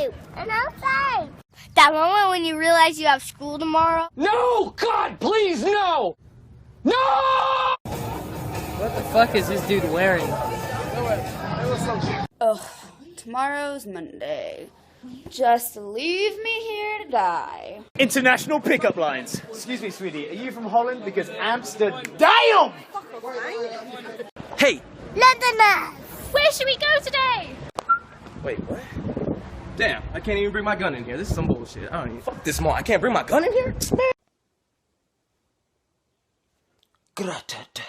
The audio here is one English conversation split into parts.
you. And outside. That moment when you realize you have school tomorrow. No! God, please, no! No! What the fuck is this dude wearing? Ugh, tomorrow's Monday. Just leave me here to die. International pickup lines. Excuse me, sweetie, are you from Holland? Because Amsterdam. Damn! Hey! London. Where should we go today? Wait, what? Damn, I can't even bring my gun in here. This is some bullshit. I don't even... Fuck this mall. I can't bring my gun in here? Man. Gratata.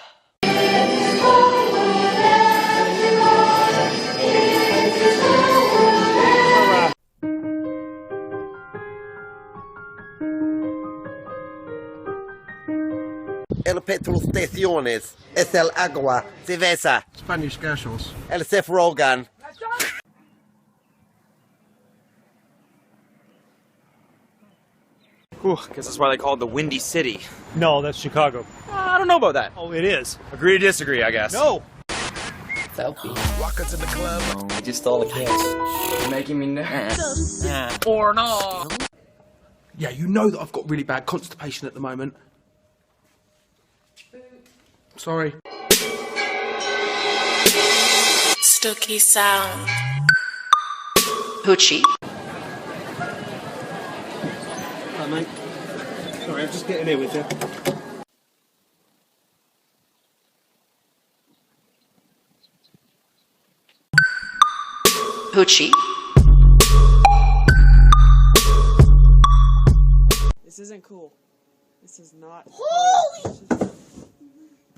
El petrostaciones es el agua, cerveza. Spanish gaseous. El Seth Rogan. Whew, guess that's why they call it the Windy City. No, that's Chicago. I don't know about that. Oh, it is. Agree to disagree, I guess. No. Selfie. Walk into the club. I just stole the kiss. You're making me nervous. Or not. Yeah, you know that I've got really bad constipation at the moment. Sorry. Stooky sound. Hoochie. Hi, mate. Sorry, I'm just getting here with you. Hoochie. This isn't cool. This is not. Holy